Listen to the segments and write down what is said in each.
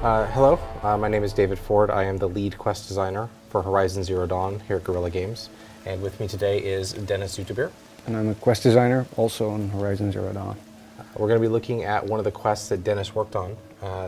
Hello, my name is David Ford. I am the lead quest designer for Horizon Zero Dawn here at Guerrilla Games. And with me today is Dennis Zutabir. And I'm a quest designer also on Horizon Zero Dawn. We're going to be looking at one of the quests that Dennis worked on.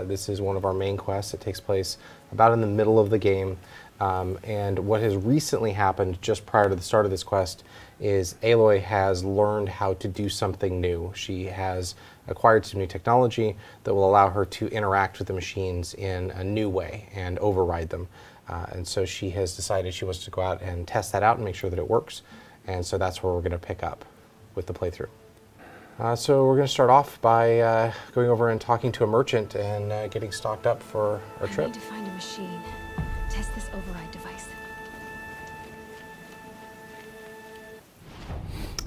This is one of our main quests. It takes place about in the middle of the game. And what has recently happened just prior to the start of this quest is Aloy has learned how to do something new. She has acquired some new technology that will allow her to interact with the machines in a new way and override them. And so she has decided she wants to go out and test that out and make sure that it works. And so that's where we're going to pick up with the playthrough. So we're going to start off by going over and talking to a merchant and getting stocked up for our trip. I need to find a machine. Test this override device.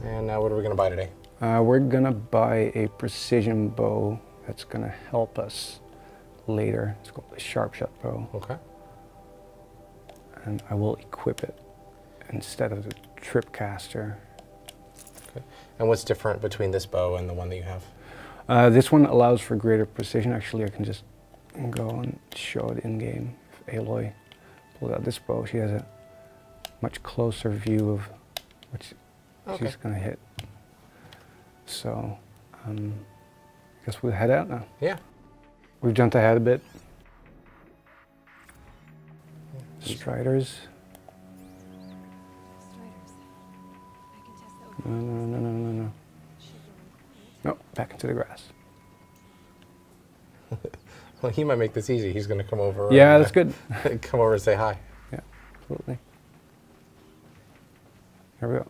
And what are we going to buy today? We're going to buy a precision bow that's going to help us later. It's called a sharp shot bow. Okay. And I will equip it instead of the trip caster. Okay. And what's different between this bow and the one that you have? This one allows for greater precision. Actually, I can just go and show it in game. If Aloy pulls out this bow, she has a much closer view of what she's going to hit. So, I guess we'll head out now. Yeah. We've jumped ahead a bit. Striders. No. No, back into the grass. Well, he might make this easy. He's going to come over. Yeah, that's good. Come over and say hi. Yeah, absolutely. Here we go.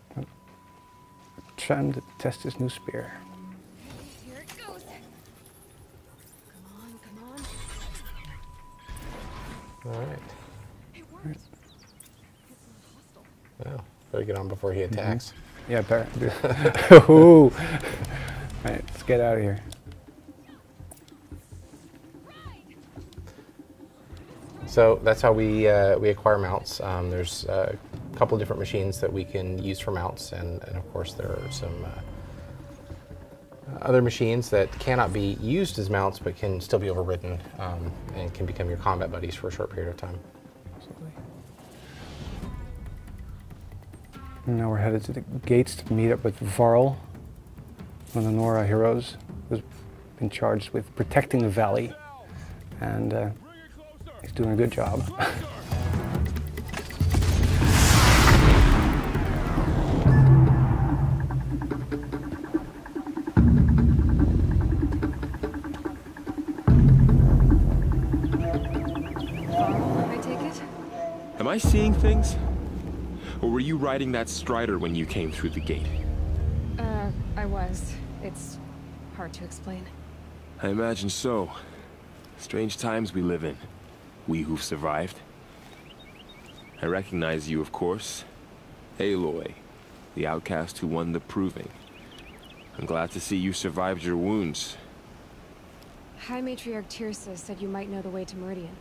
Trying to test this new spear. Here it goes. Come on. All right. It worked. Well, better get on before he attacks. Yeah, better. Ooh. All right, let's get out of here. So that's how we acquire mounts. There's a couple different machines that we can use for mounts, and of course there are some other machines that cannot be used as mounts but can still be overridden and can become your combat buddies for a short period of time. Absolutely. And now we're headed to the gates to meet up with Varl, one of the Nora heroes, who's been charged with protecting the valley, and he's doing a good job. I take it? Am I seeing things? Or were you riding that strider when you came through the gate? I was. It's hard to explain. I imagine so. Strange times we live in. We who've survived. I recognize you, of course. Aloy, the outcast who won the proving. I'm glad to see you survived your wounds. High Matriarch Tirsa said you might know the way to Meridian.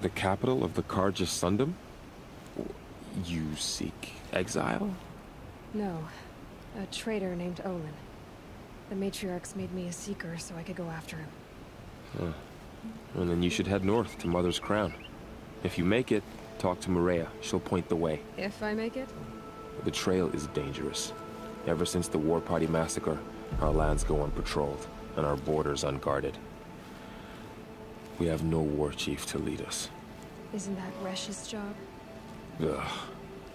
The capital of the Carja Sundom? You seek exile? No. A traitor named Olin. The Matriarchs made me a seeker so I could go after him. Huh. Well, then you should head north to Mother's Crown. If you make it, talk to Maria. She'll point the way. If I make it? The trail is dangerous. Ever since the War Party massacre, our lands go unpatrolled, and our borders unguarded. We have no war chief to lead us. Isn't that Resh's job? Ugh.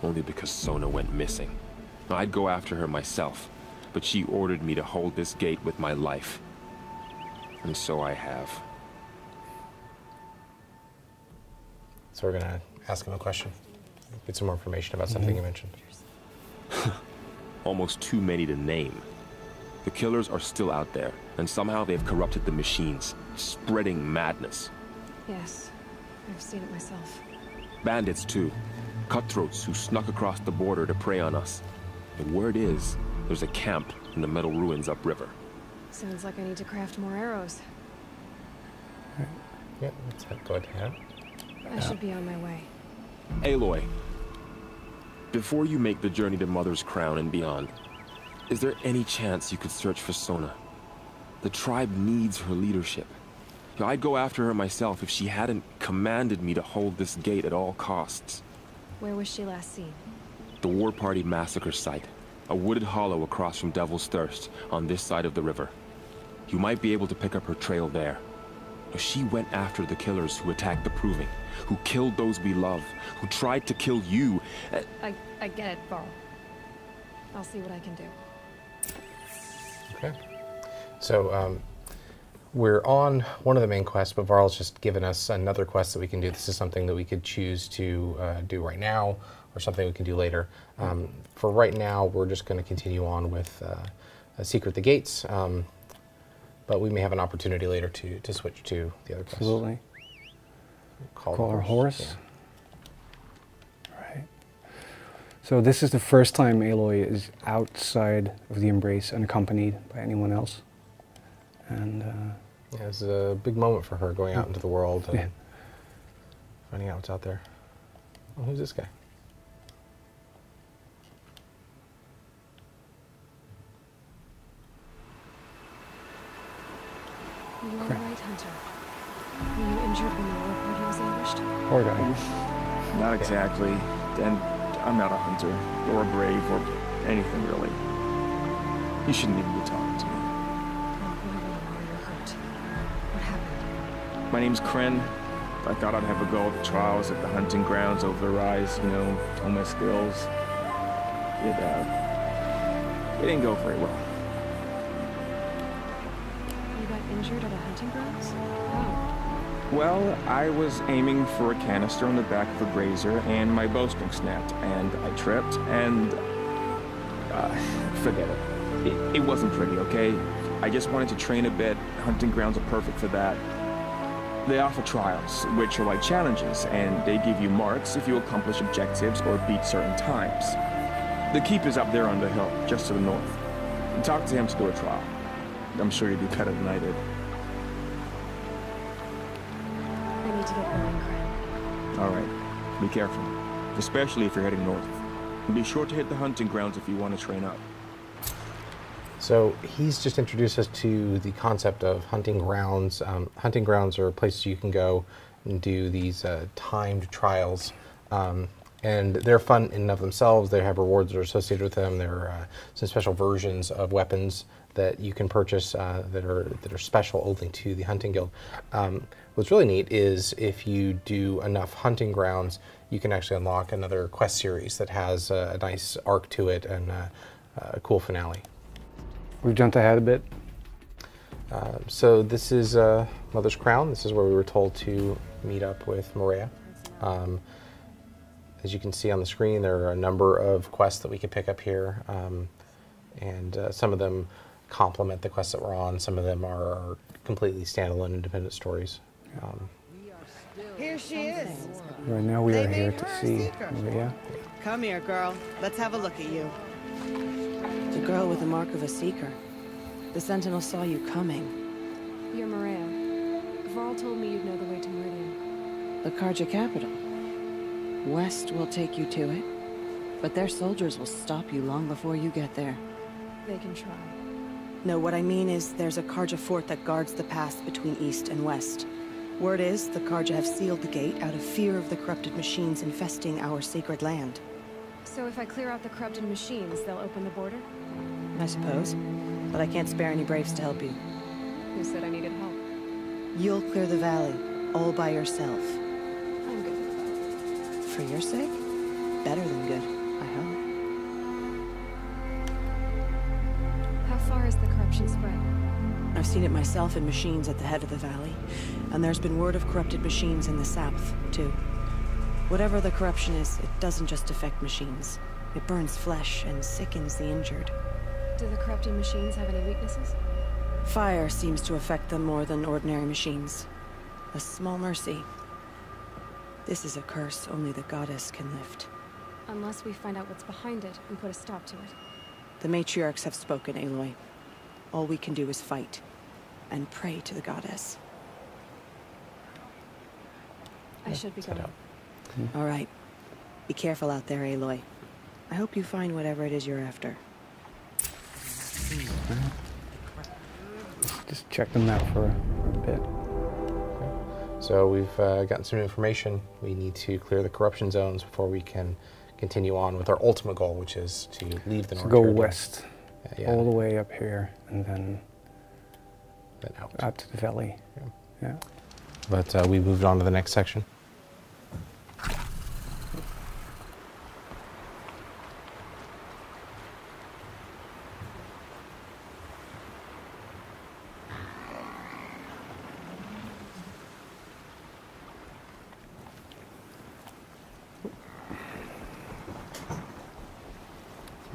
Only because Sona went missing. I'd go after her myself, but she ordered me to hold this gate with my life. And so I have. So we're going to ask him a question, get some more information about something you mentioned. Almost too many to name. The killers are still out there, and somehow they've corrupted the machines, spreading madness. Yes. I've seen it myself. Bandits, too. Cutthroats who snuck across the border to prey on us. The word is, there's a camp in the metal ruins upriver. Sounds like I need to craft more arrows. Yeah, let's go ahead. I should be on my way. Aloy, before you make the journey to Mother's Crown and beyond, is there any chance you could search for Sona? The tribe needs her leadership. I'd go after her myself if she hadn't commanded me to hold this gate at all costs. Where was she last seen? The War Party massacre site. A wooded hollow across from Devil's Thirst, on this side of the river. You might be able to pick up her trail there. She went after the killers who attacked the Proving, who killed those we love, who tried to kill you. I get it, Varl. I'll see what I can do. Okay. So, we're on one of the main quests, but Varl's just given us another quest that we can do. This is something that we could choose to do right now, or something we can do later. For right now, we're just going to continue on with Secret the Gates, but we may have an opportunity later to switch to the other quest. Absolutely. Call our horse. Yeah. Right. So this is the first time Aloy is outside of the Embrace unaccompanied by anyone else. And yeah, it's a big moment for her going out into the world and finding out what's out there. Oh, who's this guy? You are right, Hunter. Were you injured when the war party was ambushed? poor guy. Not exactly. And I'm not a hunter, or a brave, or anything really. You shouldn't even be talking to me. Oh, whoever you are, you're hurt. What happened? My name's Kren. I thought I'd have a go at the trials at the hunting grounds over the rise, you know, all my skills. It didn't go very well. You got injured at a hunting grounds? How? Well, I was aiming for a canister on the back of a grazer, and my bowstring snapped, and I tripped, and... forget it. It wasn't pretty, okay? I just wanted to train a bit. Hunting grounds are perfect for that. They offer trials, which are like challenges, and they give you marks if you accomplish objectives or beat certain times. The keep is up there on the hill, just to the north. Talk to him to do a trial. I'm sure you'd be better than I did. I need to get going, Kren. All right. Be careful, especially if you're heading north. And be sure to hit the hunting grounds if you want to train up. So he's just introduced us to the concept of hunting grounds. Hunting grounds are places you can go and do these timed trials. And they're fun in and of themselves. They have rewards that are associated with them. There are some special versions of weapons that you can purchase that are special only to the hunting guild. What's really neat is if you do enough hunting grounds, you can actually unlock another quest series that has a nice arc to it and a cool finale. We've jumped ahead a bit. So this is Mother's Crown. This is where we were told to meet up with Maria. As you can see on the screen, there are a number of quests that we can pick up here, and some of them complement the quests that we're on. Some of them are completely standalone, independent stories. Here she is. Right now we are They here made to her a see seeker. Maria. Come here, girl. Let's have a look at you. The girl with the mark of a seeker. The Sentinel saw you coming. You're Maria. Varl told me you'd know the way to Meridian. The Karja capital. West will take you to it, but their soldiers will stop you long before you get there. They can try. No, what I mean is there's a Karja fort that guards the pass between East and West. Word is the Karja have sealed the gate out of fear of the corrupted machines infesting our sacred land. So if I clear out the corrupted machines, they'll open the border? I suppose. But I can't spare any braves to help you. Who said I needed help? You'll clear the valley, all by yourself. I'm good with that. For your sake? Better than good, I hope. How far has the corruption spread? I've seen it myself in machines at the head of the valley, and there's been word of corrupted machines in the south, too. Whatever the corruption is, it doesn't just affect machines. It burns flesh and sickens the injured. Do the corrupted machines have any weaknesses? Fire seems to affect them more than ordinary machines. A small mercy. This is a curse only the goddess can lift. Unless we find out what's behind it and put a stop to it. The matriarchs have spoken, Aloy. All we can do is fight, and pray to the goddess. I should be going. All right. Be careful out there, Aloy. I hope you find whatever it is you're after. Just check the map for a bit. So we've gotten some new information. We need to clear the corruption zones before we can continue on with our ultimate goal, which is to leave the North. Go west, yeah. all the way up here, and then out to the valley. Yeah. But we moved on to the next section.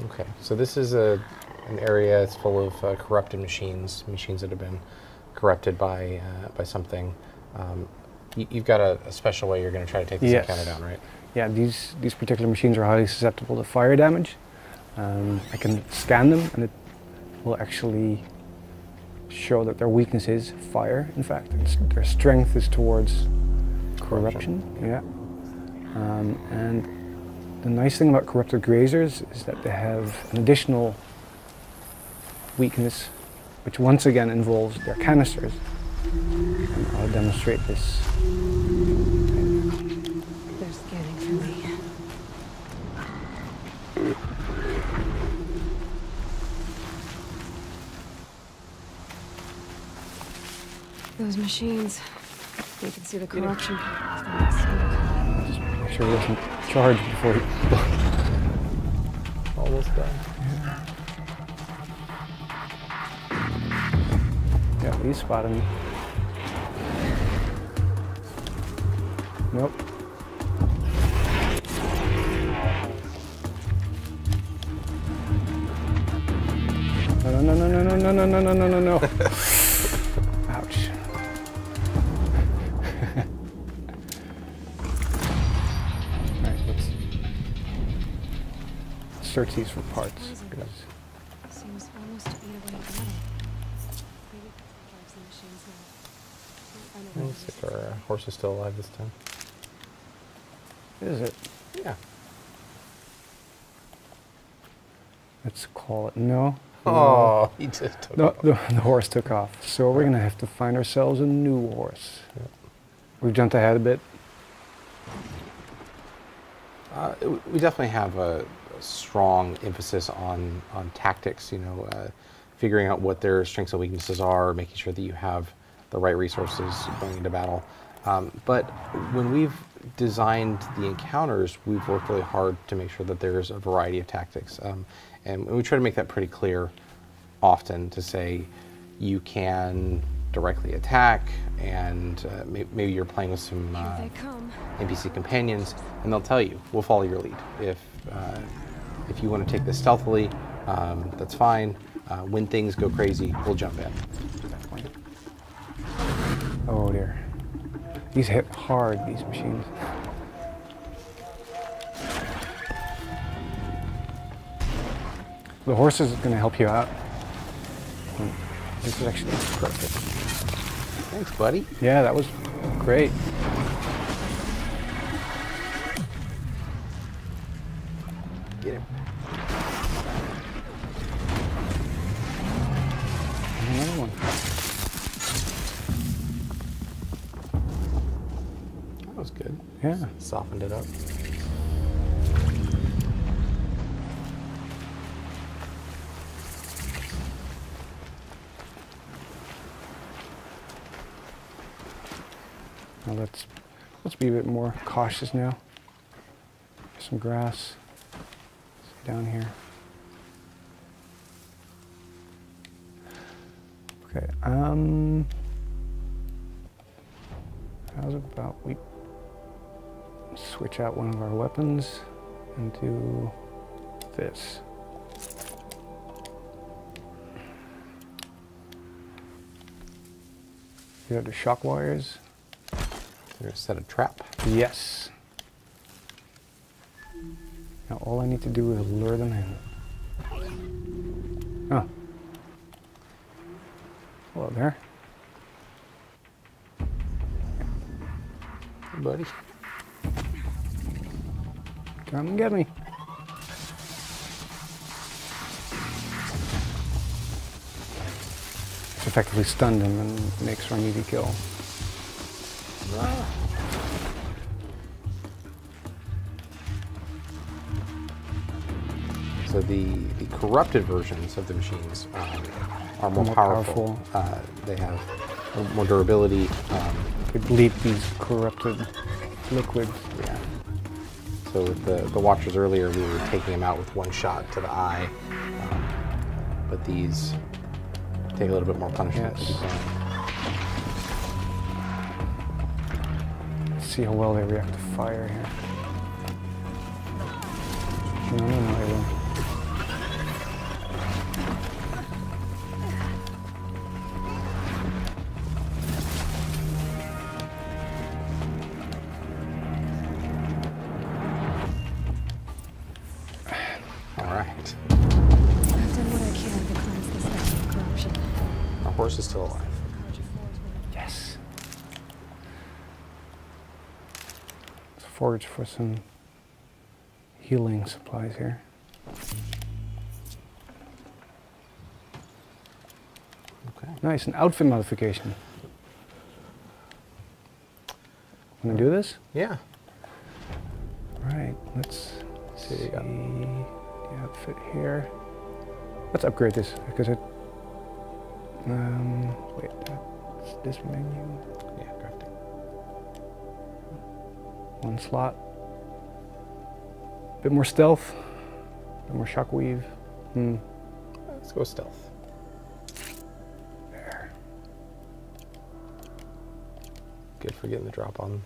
Okay, so this is an area that's full of corrupted machines that have been corrupted by something. You've got a special way you're going to try to take this encounter down, right? Yeah, these particular machines are highly susceptible to fire damage. I can scan them, and it will actually show that their weakness is fire. In fact, their strength is towards corruption. Yeah, and the nice thing about corrupted grazers is that they have an additional weakness, which once again involves their canisters. And I'll demonstrate this. They're scanning for me. Those machines, you can see the corruption. Just make sure he doesn't charge before he... Almost done. Yeah, he's spotted me. Nope. No. Ouch. Alright, let's search these for parts. Seems almost to eat away at metal. Maybe that's what drives the machines now. Looks like our horse is still alive this time. Is it? Yeah. Let's call it no. Oh, he just took off. The horse took off. So we're going to have to find ourselves a new horse. Yeah. We've jumped ahead a bit. We definitely have a strong emphasis on tactics, figuring out what their strengths and weaknesses are, making sure that you have the right resources going into battle. But when we've designed the encounters, we've worked really hard to make sure that there's a variety of tactics. And we try to make that pretty clear often to say you can directly attack, and maybe you're playing with some NPC companions, and they'll tell you, we'll follow your lead. If you want to take this stealthily, that's fine. When things go crazy, we'll jump in. Oh dear. These hit hard, these machines. The horse is going to help you out. This is actually perfect. Thanks, buddy. Yeah, that was great. Get him. Another one. That was good. Yeah. Softened it up. Now let's be a bit more cautious now. Some grass down here. Okay. How's about we switch out one of our weapons and do this. These are the shock wires. They're gonna set a trap. Yes. Now all I need to do is lure them in. Oh. Hello there. Hey, buddy. Come and get me. It's effectively stunned him and makes for an easy kill. So the corrupted versions of the machines are more powerful. They have more durability. They bleed these corrupted liquids. Yeah. So with the Watchers earlier, we were taking them out with one shot to the eye. But these take a little bit more punishment to be done. Let's see how well they react to fire here. No, they won't. Horse is still alive. Yes. Let's forage for some healing supplies here. Okay. Nice, an outfit modification. Want to do this? Yeah. Right, let's see what you got. the outfit here. Let's upgrade this because it. Wait, that's this menu. Yeah, crafting. One slot. Bit more stealth. Bit more shockweave. Let's go stealth. There. Good for getting the drop on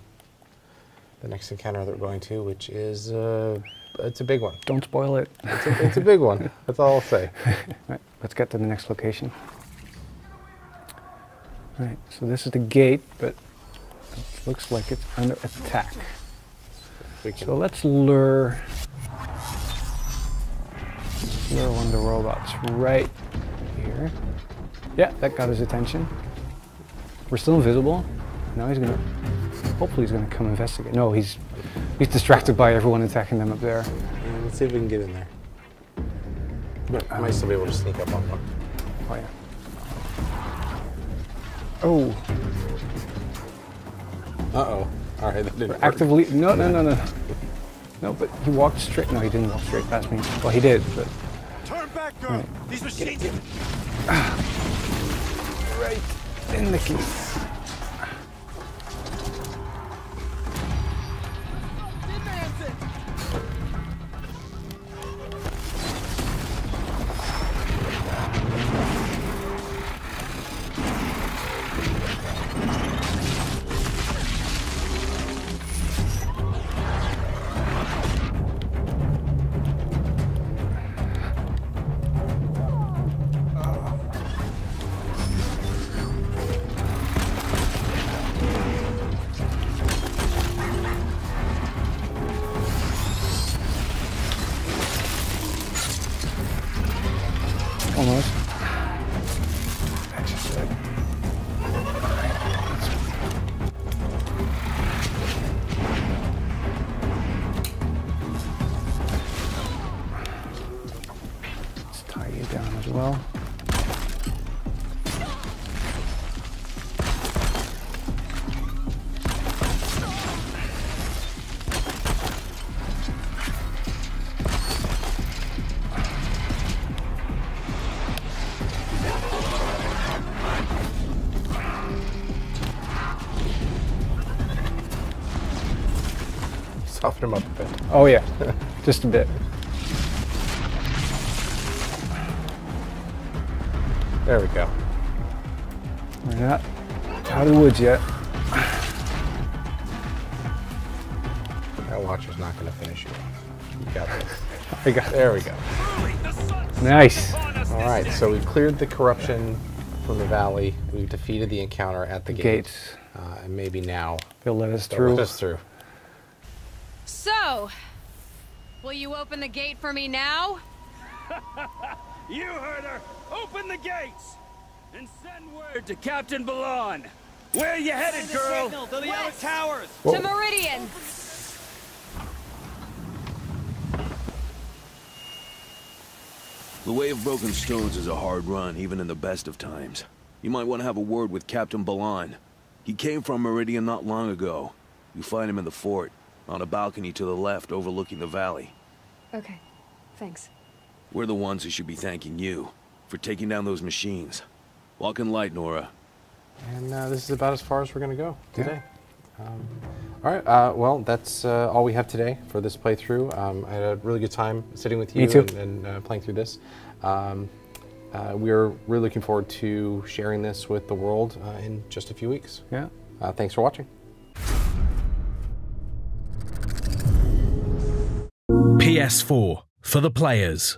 the next encounter that we're going to, which is it's a big one. Don't spoil it. It's a big one. That's all I'll say. Right, let's get to the next location. Right, so this is the gate, but it looks like it's under attack. So let's lure one of the robots right here. Yeah, that got his attention. We're still invisible. Now he's gonna, hopefully he's gonna come investigate. No, he's distracted by everyone attacking them up there. Let's see if we can get in there. But I might still be able to sneak up on one. Oh yeah. Oh. Uh-oh. All right, that didn't work. Actively, no. No, but he walked straight, no, he didn't walk straight past me. Well, he did, but. Turn back, girl. Right. These machines. Right in the key. Almost. That's just it. Let's tie you down as well. Soften him up a bit. Oh yeah, just a bit. There we go. We're not out of the woods yet. That Watcher's not going to finish you off. You got this. I got it. There we go. Nice. All right, so we cleared the corruption from the valley. We've defeated the encounter at the Gates. and maybe now They'll let us they'll through. let us through. So, will you open the gate for me now? You heard her. Open the gates and send word to Captain Balan. Where are you headed, girl? To the outer towers. To Meridian. The way of broken stones is a hard run, even in the best of times. You might want to have a word with Captain Balan. He came from Meridian not long ago. You find him in the fort, on a balcony to the left overlooking the valley. Okay, thanks. We're the ones who should be thanking you for taking down those machines. Walk in light, Nora. And this is about as far as we're going to go today. All right, well, that's all we have today for this playthrough. I had a really good time sitting with you and playing through this. We're really looking forward to sharing this with the world in just a few weeks. Yeah. Thanks for watching. PS4 for the players.